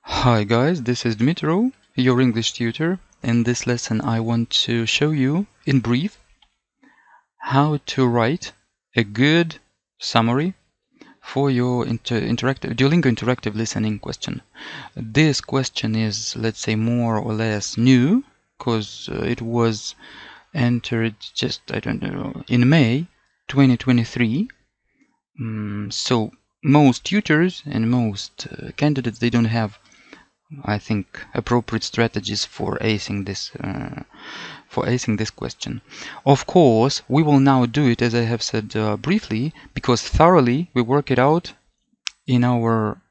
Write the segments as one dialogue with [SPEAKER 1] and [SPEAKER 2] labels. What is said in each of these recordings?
[SPEAKER 1] Hi guys, this is Dmitro, your English tutor. In this lesson I want to show you, in brief, how to write a good summary for your Duolingo interactive listening question. This question is, let's say, more or less new, because it was entered just, I don't know, in May 2023. So most tutors and most candidates, they don't have, I think, appropriate strategies for acing this question. Of course, we will now do it, as I have said briefly, because thoroughly we work it out in our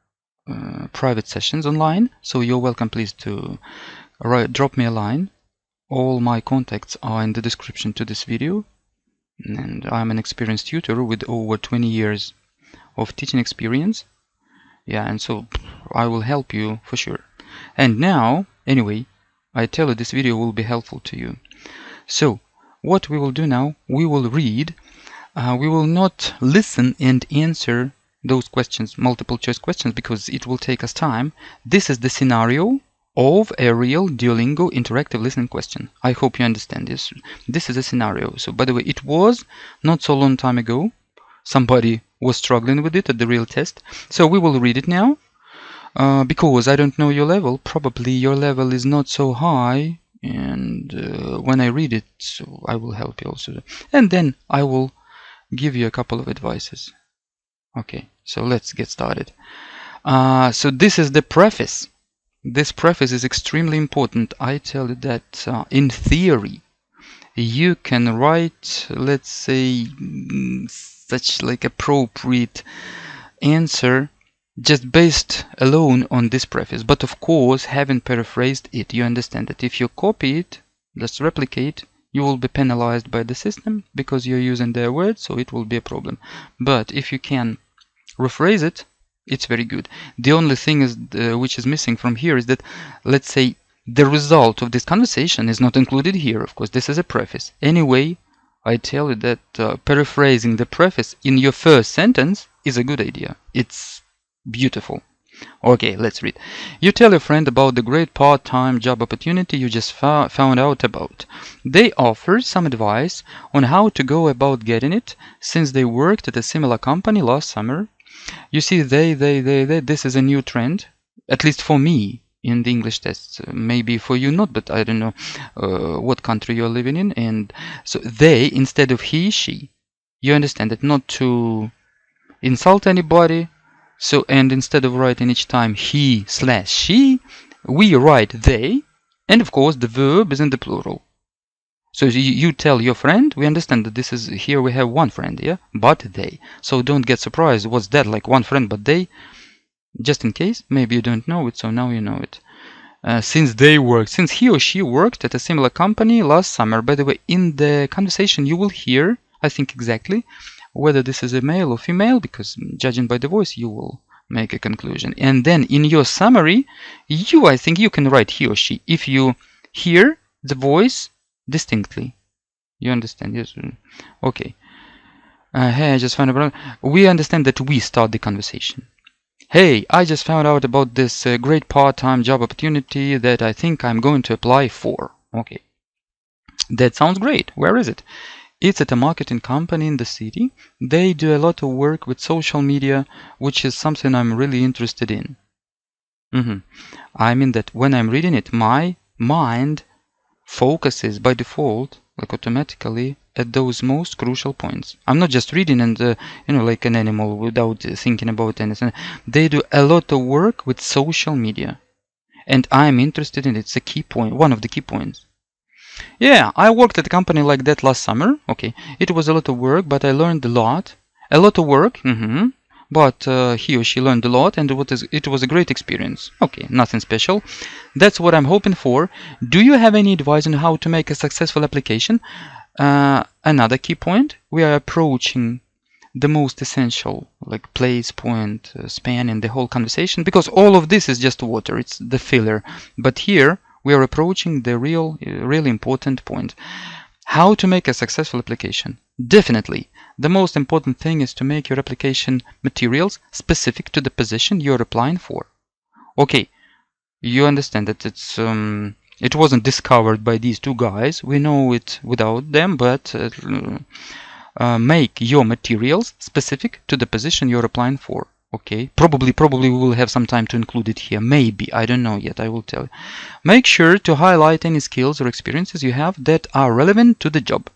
[SPEAKER 1] private sessions online. So you're welcome, please, to drop me a line. All my contacts are in the description to this video, and I'm an experienced tutor with over 20 years of teaching experience. Yeah, and so I will help you for sure. And now, anyway, I tell you this video will be helpful to you. So, what we will do now, we will read. We will not listen and answer those questions, multiple choice questions, because it will take us time. This is the scenario of a real Duolingo interactive listening question. I hope you understand this. This is a scenario. So, by the way, it was not so long time ago. Somebody was struggling with it at the real test. So we will read it now. Because I don't know your level, probably your level is not so high, and when I read it, so I will help you also. And then I will give you a couple of advices. Okay, so let's get started. So this is the preface. This preface is extremely important. I tell you that in theory, you can write, let's say, such like appropriate answer just based alone on this preface. But of course, having paraphrased it, you understand that if you copy it, just replicate, you will be penalized by the system because you're using their words, so it will be a problem. But if you can rephrase it, it's very good. The only thing is which is missing from here is that, let's say, the result of this conversation is not included here. Of course, this is a preface. Anyway, I tell you that paraphrasing the preface in your first sentence is a good idea. It's beautiful. Okay, let's read. You tell your friend about the great part-time job opportunity you just found out about. They offer some advice on how to go about getting it, since they worked at a similar company last summer. You see, this is a new trend, at least for me in the English tests. Maybe for you not, but I don't know what country you're living in. And so they instead of he, she. You understand that, not to insult anybody. So, and instead of writing each time he/she, we write they, and of course the verb is in the plural. So you tell your friend, we understand that this is, here we have one friend, yeah, but they. So don't get surprised, what's that, like one friend but they? Just in case, maybe you don't know it, so now you know it. Since he or she worked at a similar company last summer. By the way, in the conversation you will hear, I think exactly, whether this is a male or female, because judging by the voice you will make a conclusion. And then in your summary, I think you can write he or she if you hear the voice distinctly. You understand? Yes. Okay. Hey, I just found out. We understand that we start the conversation. Hey, I just found out about this great part-time job opportunity that I think I'm going to apply for. Okay. That sounds great. Where is it? It's at a marketing company in the city. They do a lot of work with social media, which is something I'm really interested in. I mean that when I'm reading it, my mind focuses by default, like automatically, at those most crucial points. I'm not just reading and, like an animal without thinking about anything. They do a lot of work with social media. And I'm interested in it. It's a key point, one of the key points. Yeah, I worked at a company like that last summer. Okay, it was a lot of work, but I learned a lot. A lot of work, but he or she learned a lot, and it was a great experience. Okay, nothing special. That's what I'm hoping for. Do you have any advice on how to make a successful application? Another key point, we are approaching the most essential, like place, point, span in the whole conversation, because all of this is just water, it's the filler. But here, we are approaching the really important point. How to make a successful application? Definitely, the most important thing is to make your application materials specific to the position you're applying for. Okay, You understand that it wasn't discovered by these two guys. We know it without them, but make your materials specific to the position you're applying for. Okay, probably we will have some time to include it here. Maybe, I don't know yet, I will tell you. Make sure to highlight any skills or experiences you have that are relevant to the job.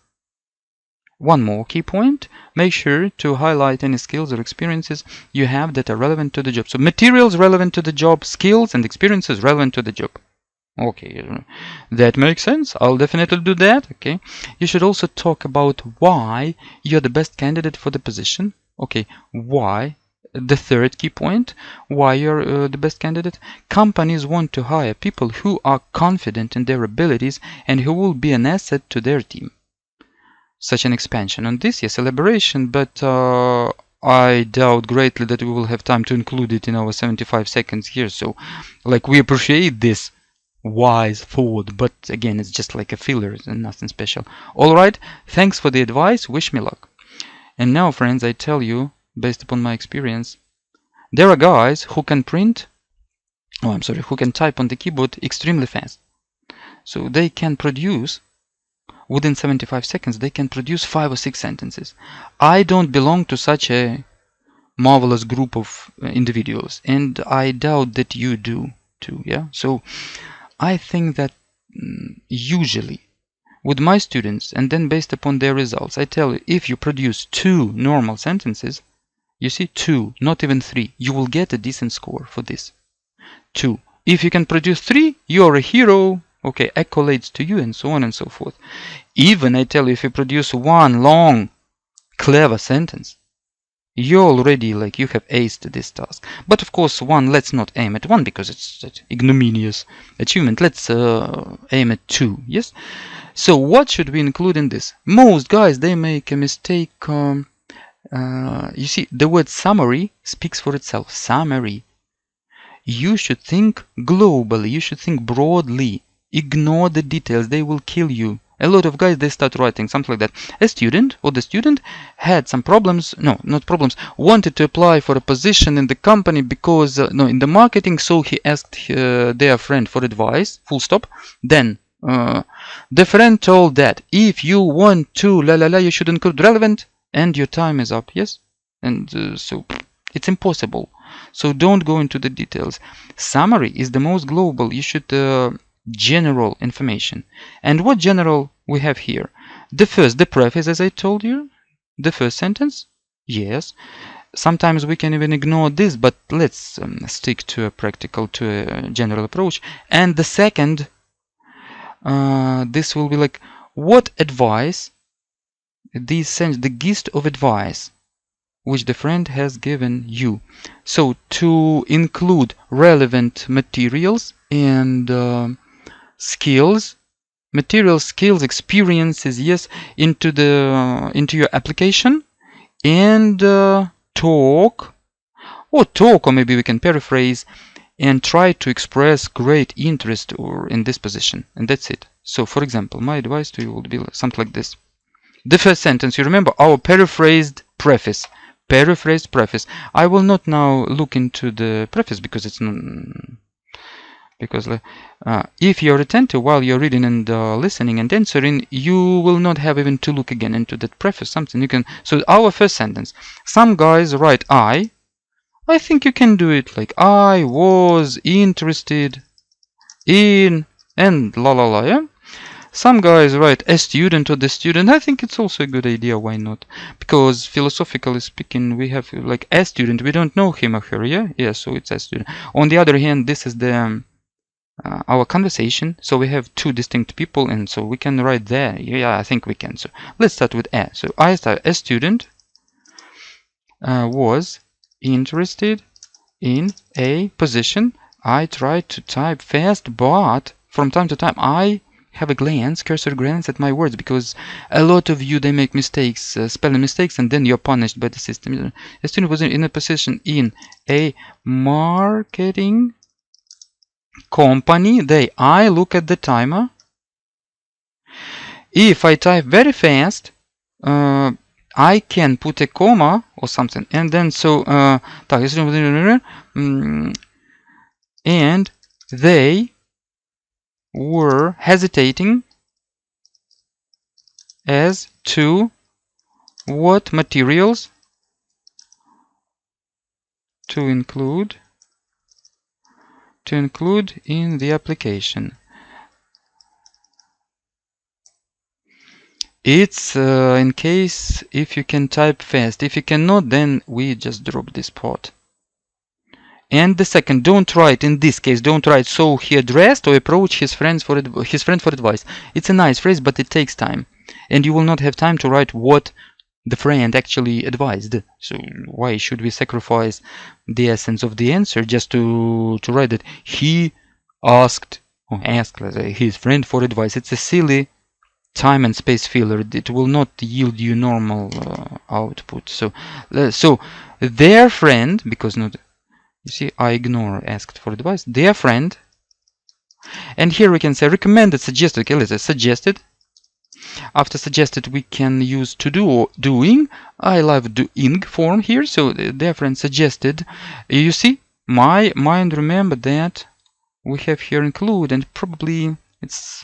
[SPEAKER 1] One more key point, make sure to highlight any skills or experiences you have that are relevant to the job. So materials relevant to the job, skills and experiences relevant to the job. Okay, that makes sense. I'll definitely do that. Okay, you should also talk about why you're the best candidate for the position. Okay, why? The third key point, why you're the best candidate. Companies want to hire people who are confident in their abilities and who will be an asset to their team. Such an expansion on this, yes, elaboration, but I doubt greatly that we will have time to include it in our 75 seconds here. So, like, we appreciate this wise thought, but again, it's just like a filler and nothing special. Alright, thanks for the advice, wish me luck. And now, friends, I tell you, based upon my experience, there are guys who can who can type on the keyboard extremely fast. So they can produce, within 75 seconds, they can produce 5 or 6 sentences. I don't belong to such a marvelous group of individuals, and I doubt that you do too, yeah? So I think that usually with my students, and then based upon their results, I tell you, if you produce 2 normal sentences, you see, 2, not even 3, you will get a decent score for this. 2. If you can produce 3, you're a hero. Okay, accolades to you, and so on and so forth. Even, I tell you, if you produce 1 long, clever sentence, you already, like, you have aced this task. But of course, let's not aim at 1 because it's an ignominious achievement. Let's aim at 2, yes? So what should we include in this? Most guys, they make a mistake. You see, the word summary speaks for itself. Summary. You should think globally. You should think broadly. Ignore the details. They will kill you. A lot of guys, they start writing something like that. A student or the student had some problems. No, not problems. Wanted to apply for a position in the company because, in the marketing. So he asked their friend for advice. Full stop. Then the friend told that if you want to you should include relevant, and your time is up. Yes, and so it's impossible. So don't go into the details. Summary is the most global. You should general information. And what general we have here? The preface, as I told you. The first sentence. Yes. Sometimes we can even ignore this, but let's stick to a general approach. And the second, this will be like, what advice, the gist of advice which the friend has given you. So to include relevant materials and skills, experiences, yes, into your application, and talk, or maybe we can paraphrase and try to express great interest in this position, and that's it. So, for example, my advice to you would be something like this. The first sentence, you remember our paraphrased preface. I will not now look into the preface because it's if you're attentive while you're reading and listening and answering, you will not have even to look again into that preface. Something you can. So our first sentence. Some guys write I think you can do it like I was interested in and yeah. Some guys write a student or the student. I think it's also a good idea. Why not? Because philosophically speaking, we have like a student. We don't know him or her. Yeah. So it's a student. On the other hand, this is the our conversation. So we have 2 distinct people, and so we can write there. Yeah, I think we can. So let's start with a. So I start a student was interested in a position. I try to type fast, but from time to time I have a cursor glance at my words, because a lot of you, they make mistakes, spelling mistakes, and then you're punished by the system. A student was in a position in a marketing company. I look at the timer. If I type very fast, I can put a comma or something, and then so and They were hesitating as to what materials to include in the application. It's in case if you can type fast. If you cannot, then we just drop this part. And the second, don't write, in this case, don't write so he addressed or approach his friend for advice. It's a nice phrase, but it takes time. And you will not have time to write what the friend actually advised. So why should we sacrifice the essence of the answer just to write that he asked his friend for advice? It's a silly time and space filler. It will not yield you normal output. So their friend, because not, you see, I ignore asked for advice. Their friend, and here we can say recommended, suggested. Okay, let's say suggested. After suggested, we can use to do or doing. I love doing form here. So their friend suggested. You see, my mind remembered that we have here include, and probably it's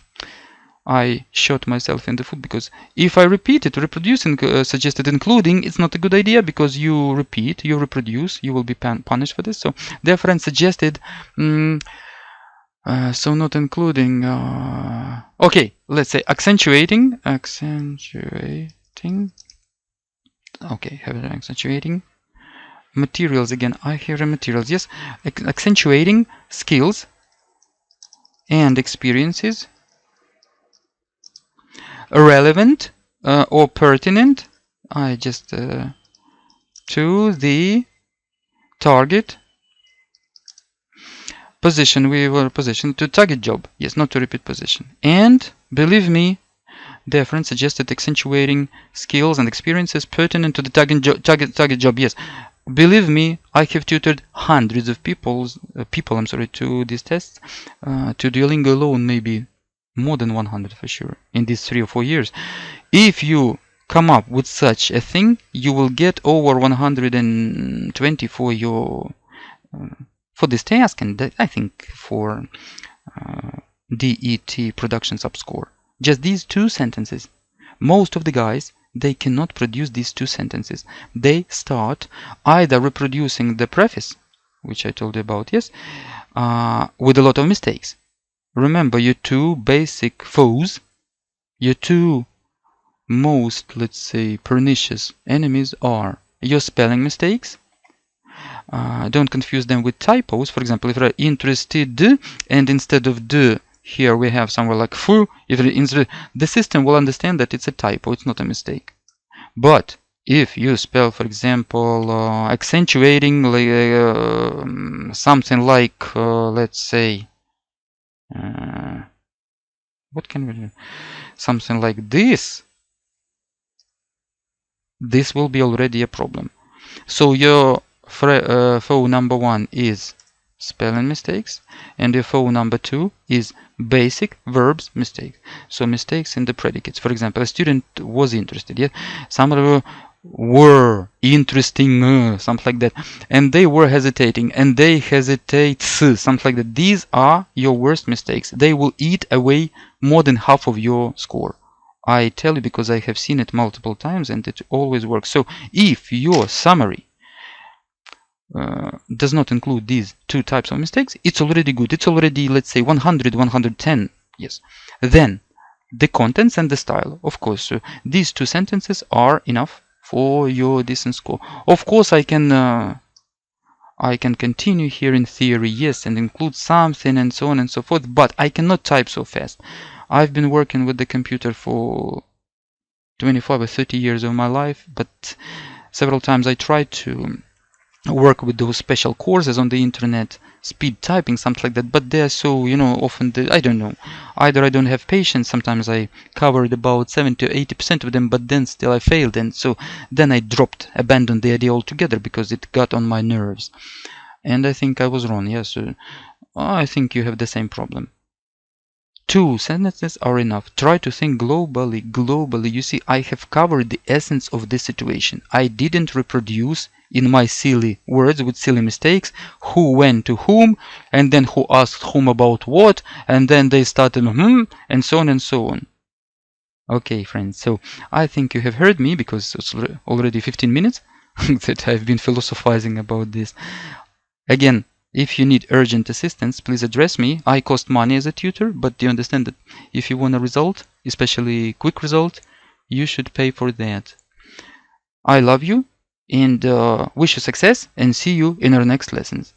[SPEAKER 1] I shot myself in the foot, because if I repeat it, reproducing suggested including, it's not a good idea, because you repeat, you reproduce, you will be punished for this. So their friend suggested, so not including, okay, let's say accentuating, okay, have it accentuating, materials again, I hear materials, yes, accentuating skills and experiences relevant or pertinent, I just to the target position. We were positioned to target job, yes, not to repeat position. And believe me, their friend suggested accentuating skills and experiences pertinent to the target job. Yes, believe me, I have tutored hundreds of people to these tests. To Duolingo alone, maybe more than 100 for sure in these 3 or 4 years. If you come up with such a thing, you will get over 120 for your for this task, and I think for DET production subscore. Just these 2 sentences. Most of the guys, they cannot produce these 2 sentences. They start either reproducing the preface, which I told you about, yes, with a lot of mistakes. Remember, your 2 basic foes, your 2 most, let's say, pernicious enemies are your spelling mistakes. Don't confuse them with typos. For example, if you're interested and instead of d, here we have somewhere like foo, the system will understand that it's a typo, it's not a mistake. But if you spell, for example, accentuating something like, let's say, what can we do? Something like this. This will be already a problem. So your foe number 1 is spelling mistakes, and your foe number 2 is basic verbs mistakes. So mistakes in the predicates. For example, a student was interested. Yeah, some were interesting, something like that, and they were hesitating, and they hesitate, something like that. These are your worst mistakes. They will eat away more than half of your score. I tell you, because I have seen it multiple times, and it always works. So if your summary does not include these 2 types of mistakes, it's already good. It's already, let's say, 100, 110. Yes. Then the contents and the style, of course. So these 2 sentences are enough for your decent score. Of course, I can continue here in theory, yes, and include something and so on and so forth, but I cannot type so fast. I've been working with the computer for 25 or 30 years of my life, but several times I tried to work with those special courses on the internet, speed typing, something like that, but they are so, often, I don't know, either I don't have patience, sometimes I covered about 70 to 80% of them, but then still I failed, and so then I abandoned the idea altogether, because it got on my nerves, and I think I was wrong. Yes, so I think you have the same problem. 2 sentences are enough. Try to think globally. You see, I have covered the essence of this situation. I didn't reproduce in my silly words with silly mistakes, who went to whom, and then who asked whom about what, and then they started and so on and so on. Okay, friends, so I think you have heard me because it's already 15 minutes that I've been philosophizing about this. Again, if you need urgent assistance, please address me. I cost money as a tutor, but do you understand that if you want a result, especially quick result, you should pay for that. I love you and wish you success, and see you in our next lessons.